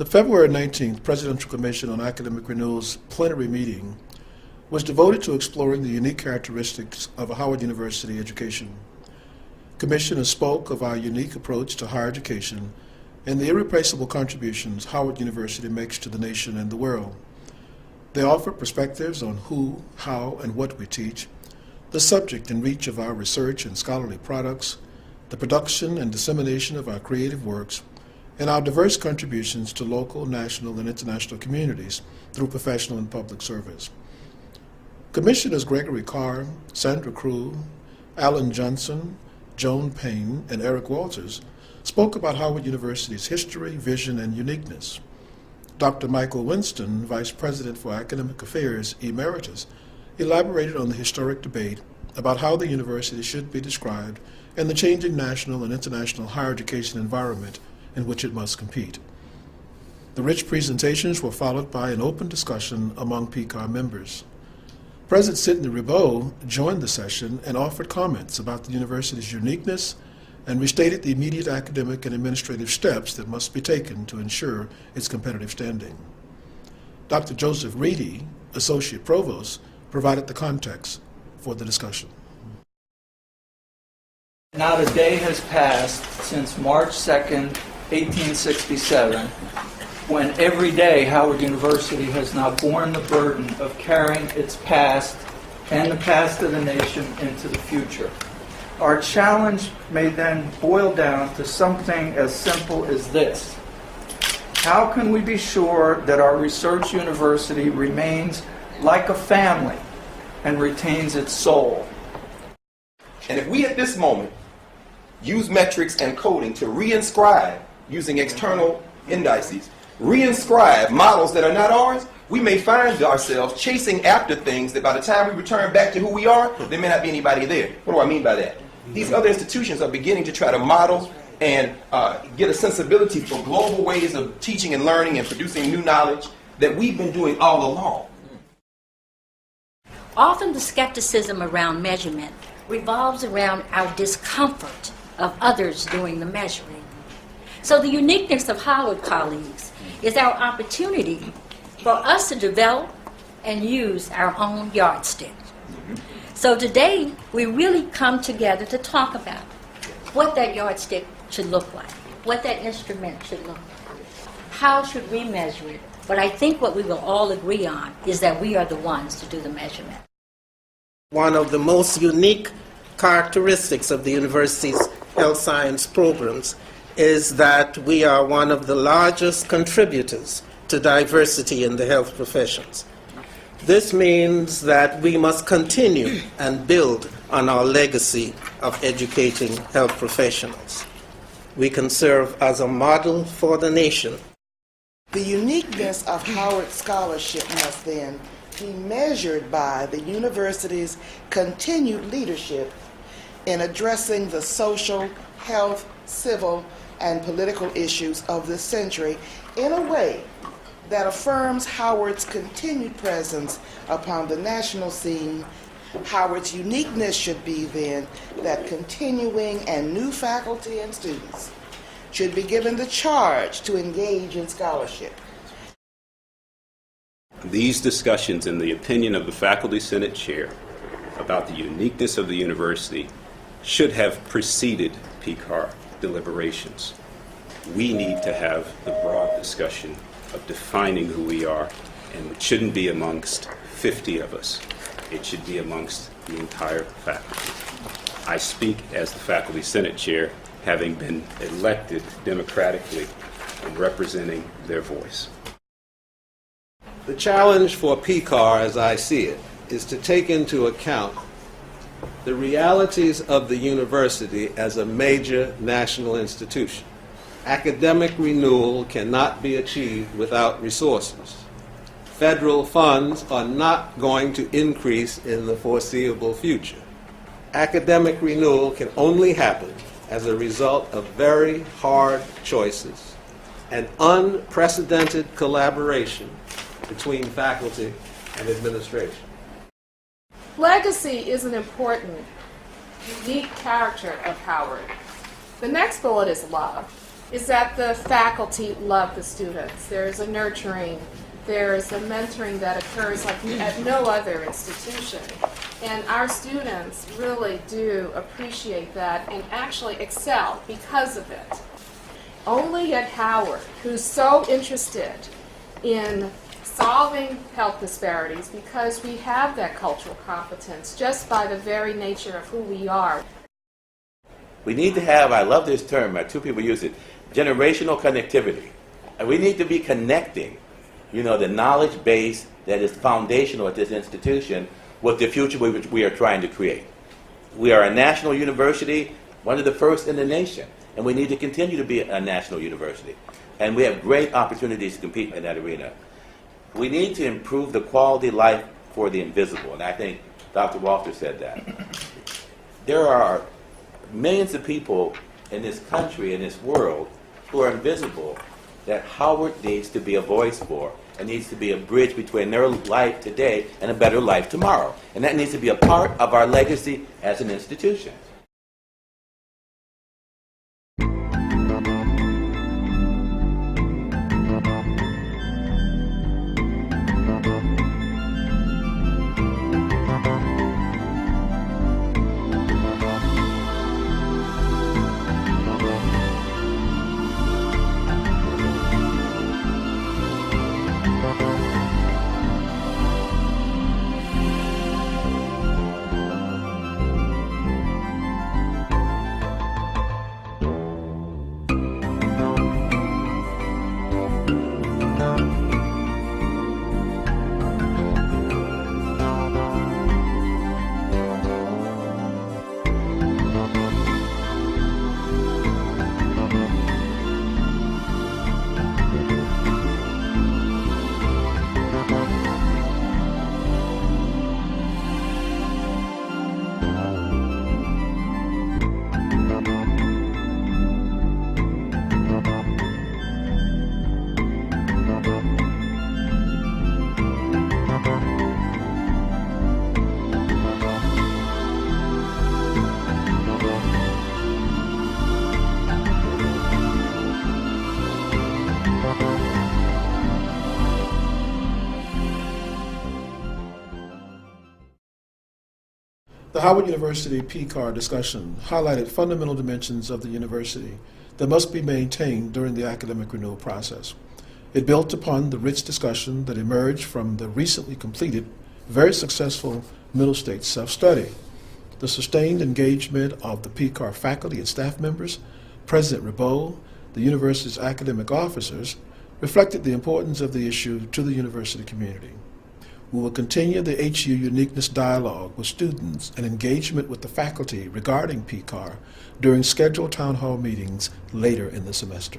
The February 19th Presidential Commission on Academic Renewal's plenary meeting was devoted to exploring the unique characteristics of a Howard University education. Commissioners spoke of our unique approach to higher education and the irreplaceable contributions Howard University makes to the nation and the world. They offered perspectives on who, how, and what we teach, the subject and reach of our research and scholarly products, the production and dissemination of our creative works, and our diverse contributions to local, national, and international communities through professional and public service. Commissioners Gregory Carr, Sandra Crew, Alan Johnson, Joan Payne, and Eric Walters spoke about Howard University's history, vision, and uniqueness. Dr. Michael Winston, Vice President for Academic Affairs, Emeritus, elaborated on the historic debate about how the university should be described and the changing national and international higher education environment in which it must compete. The rich presentations were followed by an open discussion among PCAR members. President Sidney Ribot joined the session and offered comments about the university's uniqueness and restated the immediate academic and administrative steps that must be taken to ensure its competitive standing. Dr. Joseph Reedy, Associate Provost, provided the context for the discussion. Not a day has passed since March 2nd, 1867, when every day Howard University has now borne the burden of carrying its past and the past of the nation into the future. Our challenge may then boil down to something as simple as this. How can we be sure that our research university remains like a family and retains its soul? And if we at this moment use metrics and coding to reinscribe, using external indices, reinscribe models that are not ours, we may find ourselves chasing after things that by the time we return back to who we are, there may not be anybody there. What do I mean by that? These other institutions are beginning to try to model and get a sensibility for global ways of teaching and learning and producing new knowledge that we've been doing all along. Often the skepticism around measurement revolves around our discomfort of others doing the measuring. So the uniqueness of Howard colleagues is our opportunity for us to develop and use our own yardstick. So today we really come together to talk about what that yardstick should look like, what that instrument should look like, how should we measure it. But I think what we will all agree on is that we are the ones to do the measurement. One of the most unique characteristics of the university's health science programs is that we are one of the largest contributors to diversity in the health professions. This means that we must continue and build on our legacy of educating health professionals. We can serve as a model for the nation. The uniqueness of Howard scholarship must then be measured by the university's continued leadership in addressing the social, health, civil, and political issues of this century in a way that affirms Howard's continued presence upon the national scene. Howard's uniqueness should be then that continuing and new faculty and students should be given the charge to engage in scholarship. These discussions, in the opinion of the Faculty Senate Chair, about the uniqueness of the university should have preceded PCAR deliberations. We need to have the broad discussion of defining who we are, and it shouldn't be amongst 50 of us. It should be amongst the entire faculty. I speak as the Faculty Senate Chair, having been elected democratically and representing their voice. The challenge for PCAR, as I see it, is to take into account the realities of the university as a major national institution. Academic renewal cannot be achieved without resources. Federal funds are not going to increase in the foreseeable future. Academic renewal can only happen as a result of very hard choices and unprecedented collaboration between faculty and administration. Legacy is an important, unique character of Howard. The next bullet is love. is that the faculty love the students. There's a nurturing, there's a mentoring that occurs like at no other institution. And our students really do appreciate that and actually excel because of it. Only at Howard, who's so interested in solving health disparities because we have that cultural competence just by the very nature of who we are. We need to have, I love this term, two people use it, generational connectivity. And we need to be connecting, the knowledge base that is foundational at this institution with the future which we are trying to create. We are a national university, one of the first in the nation, and we need to continue to be a national university. And we have great opportunities to compete in that arena. We need to improve the quality of life for the invisible, and I think Dr. Walter said that. There are millions of people in this country, in this world, who are invisible, that Howard needs to be a voice for, and needs to be a bridge between their life today and a better life tomorrow. And that needs to be a part of our legacy as an institution. The Howard University PCAR discussion highlighted fundamental dimensions of the university that must be maintained during the academic renewal process. It built upon the rich discussion that emerged from the recently completed, very successful Middle States self-study. The sustained engagement of the PCAR faculty and staff members, President Ribot, the university's academic officers, reflected the importance of the issue to the university community. We will continue the HU Uniqueness dialogue with students and engagement with the faculty regarding PCAR during scheduled town hall meetings later in the semester.